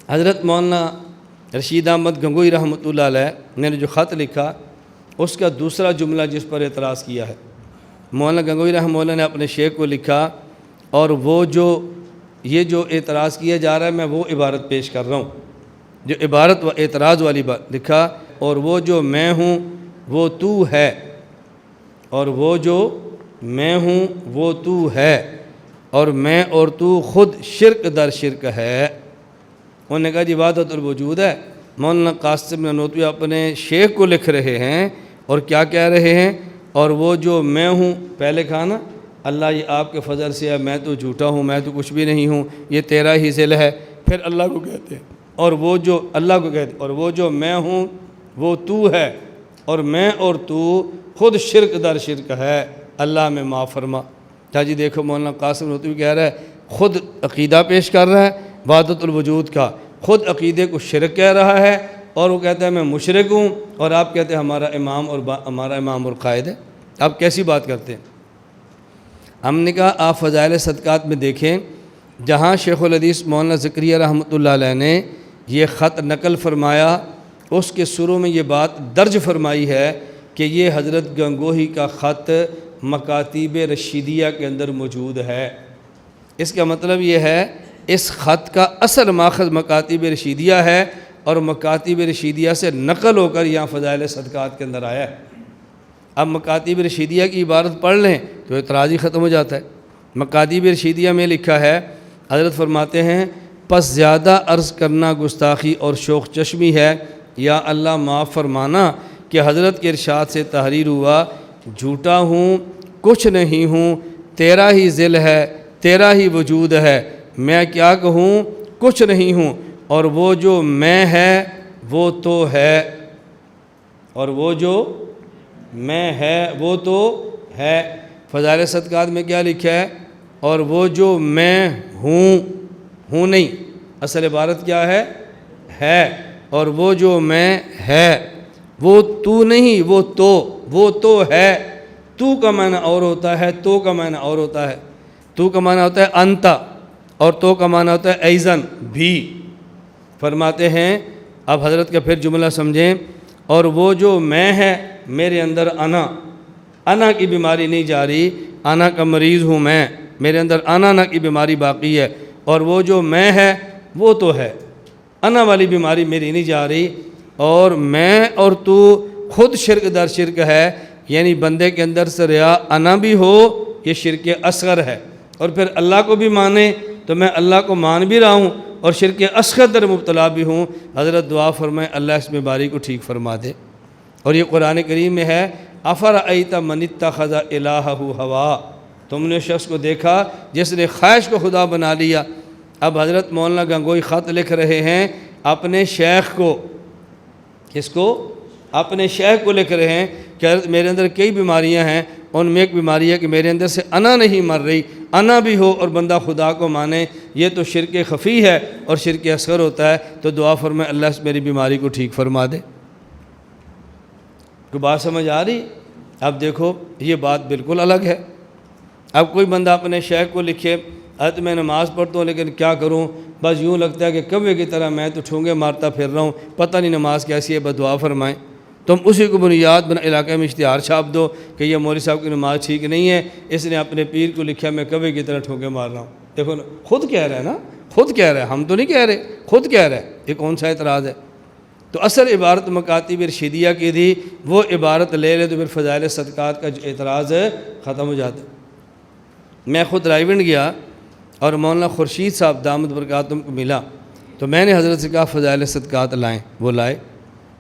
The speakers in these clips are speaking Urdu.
حضرت مولانا رشید احمد گنگوئی رحمۃ اللہ علیہ نے جو خط لکھا اس کا دوسرا جملہ جس پر اعتراض کیا ہے، مولانا گنگوئی رحمۃ اللہ نے اپنے شیخ کو لکھا، اور وہ یہ جو اعتراض کیا جا رہا ہے میں وہ عبارت پیش کر رہا ہوں، جو عبارت و اعتراض والی بات لکھا، اور وہ جو میں ہوں وہ تو ہے، اور وہ جو میں ہوں وہ تو ہے، اور میں اور تو خود شرک در شرک ہے۔ انہوں نے کہا جی وحدت الوجود ہے۔ مولانا قاسم نانوتوی اپنے شیخ کو لکھ رہے ہیں اور کیا کہہ رہے ہیں، اور وہ جو میں ہوں، پہلے کہا نا اللہ یہ آپ کے فضل سے ہے، میں تو جھوٹا ہوں، میں تو کچھ بھی نہیں ہوں، یہ تیرا ہی ذل ہے، پھر اللہ کو کہتے ہیں، اور وہ جو اللہ کو کہتے ہیں، اور وہ جو میں ہوں وہ تو ہے، اور میں اور تو خود شرک در شرک ہے، اللہ میں معاف فرما۔ جی دیکھو مولانا قاسم نانوتوی کہہ رہا ہے، خود عقیدہ پیش کر رہا ہے وحدت الوجود کا، خود عقیدے کو شرک کہہ رہا ہے، اور وہ کہتا ہے میں مشرک ہوں، اور آپ کہتے ہیں ہمارا امام اور قائد ہے۔ آپ کیسی بات کرتے ہیں؟ ہم نے کہا آپ فضائل صدقات میں دیکھیں، جہاں شیخ الحدیث مولانا زکریا رحمۃ اللہ علیہ نے یہ خط نقل فرمایا، اس کے سروں میں یہ بات درج فرمائی ہے کہ یہ حضرت گنگوہی کا خط مکاتیب رشیدیہ کے اندر موجود ہے۔ اس کا مطلب یہ ہے اس خط کا اصل ماخذ مکاتیب رشیدیہ ہے، اور مکاتیب رشیدیہ سے نقل ہو کر یہاں فضائل صدقات کے اندر آیا ہے۔ اب مکاتیب رشیدیہ کی عبارت پڑھ لیں تو اعتراض ہی ختم ہو جاتا ہے۔ مکاتیب رشیدیہ میں لکھا ہے، حضرت فرماتے ہیں پس زیادہ عرض کرنا گستاخی اور شوق چشمی ہے، یا اللہ معاف فرمانا کہ حضرت کے ارشاد سے تحریر ہوا، جھوٹا ہوں کچھ نہیں ہوں، تیرا ہی ذل ہے، تیرا ہی وجود ہے، میں کیا کہوں کچھ نہیں ہوں، اور وہ جو میں ہے وہ تو ہے، اور وہ جو میں ہے وہ تو ہے۔ فضائل صدقات میں کیا لکھا ہے، اور وہ جو میں ہوں نہیں، اصل عبارت کیا ہے، اور وہ جو میں ہے وہ تو نہیں، وہ تو ہے۔ تو کا معنی اور ہوتا ہے، تو کا معنی اور ہوتا ہے۔ تو کا معنی ہوتا ہے انتا، اور تو کا معنی ہوتا ہے ایزن بھی۔ فرماتے ہیں اب حضرت کا پھر جملہ سمجھیں، اور وہ جو میں ہے میرے اندر انا کی بیماری نہیں جا رہی، انا کا مریض ہوں میں، میرے اندر انا کی بیماری باقی ہے، اور وہ جو میں ہے وہ تو ہے، انا والی بیماری میری نہیں جا رہی، اور میں اور تو خود شرک در شرک ہے، یعنی بندے کے اندر سے ریا انا بھی ہو، یہ شرک اصغر ہے، اور پھر اللہ کو بھی مانے تو میں اللہ کو مان بھی رہا ہوں اور شرک اصغر در مبتلا بھی ہوں۔ حضرت دعا فرمائے اللہ اس بیماری کو ٹھیک فرما دے۔ اور یہ قرآن کریم میں ہے، افرأیت من اتخذ الہہ ہوا، تم نے شخص کو دیکھا جس نے خواہش کو خدا بنا لیا۔ اب حضرت مولانا گنگوئی خط لکھ رہے ہیں اپنے شیخ کو، کس کو؟ اپنے شیخ کو لکھ رہے ہیں کہ حضرت میرے اندر کئی بیماریاں ہیں، ان میں ایک بیماری ہے کہ میرے اندر سے انا نہیں مر رہی، انا بھی ہو اور بندہ خدا کو مانے، یہ تو شرک خفی ہے اور شرک اصغر ہوتا ہے، تو دعا فرمائے اللہ اس میری بیماری کو ٹھیک فرما دے۔ کوئی بات سمجھ آ رہی؟ اب دیکھو یہ بات بالکل الگ ہے۔ اب کوئی بندہ اپنے شیخ کو لکھے، حضرت میں نماز پڑھتا ہوں لیکن کیا کروں، بس یوں لگتا ہے کہ کوے کی طرح میں تو ٹھونگے مارتا پھر رہا ہوں، پتہ نہیں نماز کیسی ہے، بس دعا فرمائیں۔ تم اسی کو بنیاد بنا علاقے میں اشتہار چھاپ دو کہ یہ مولوی صاحب کی نماز ٹھیک نہیں ہے، اس نے اپنے پیر کو لکھا میں کوے کی طرح ٹھونگے مار رہا ہوں۔ دیکھو نا، خود کہہ رہا ہے نا، خود کہہ رہا ہے، ہم تو نہیں کہہ رہے، خود کہہ رہا ہے، یہ کون سا اعتراض ہے؟ تو اصل عبارت مکاتیب رشیدیہ کی تھی، وہ عبارت لے لے تو پھر فضائل صدقات کا جو اعتراض ہے ختم ہو جاتا ہے۔ میں خود رائیونڈ گیا اور مولانا خورشید صاحب دامت برکاتہم کو ملا، تو میں نے حضرت سے کہا فضائل صدقات لائیں، وہ لائے،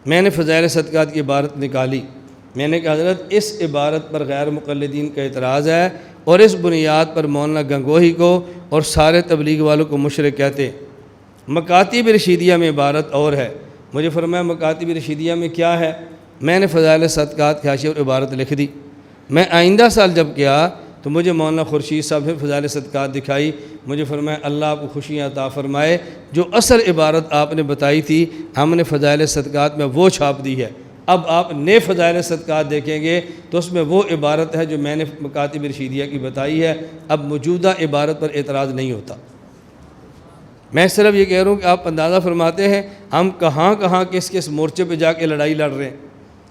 میں نے فضائل صدقات کی عبارت نکالی، میں نے کہا حضرت اس عبارت پر غیر مقلدین کا اعتراض ہے، اور اس بنیاد پر مولانا گنگوہی کو اور سارے تبلیغ والوں کو مشرک کہتے۔ مکاتیب رشیدیہ میں عبارت اور ہے۔ مجھے فرمایا مکاتیب رشیدیہ میں کیا ہے؟ میں نے فضائل صدقات کی حاشیہ اور عبارت لکھ دی۔ میں آئندہ سال جب گیا تو مجھے مولانا خورشید صاحب نے فضائل صدقات دکھائی، مجھے فرمایا اللہ آپ کو خوشیاں عطا فرمائے، جو اصل عبارت آپ نے بتائی تھی ہم نے فضائل صدقات میں وہ چھاپ دی ہے، اب آپ نئے فضائل صدقات دیکھیں گے تو اس میں وہ عبارت ہے جو میں نے مکاتیب رشیدیہ کی بتائی ہے، اب موجودہ عبارت پر اعتراض نہیں ہوتا۔ میں صرف یہ کہہ رہا ہوں کہ آپ اندازہ فرماتے ہیں ہم کہاں کہاں کس کس مورچے پہ جا کے لڑائی لڑ رہے ہیں۔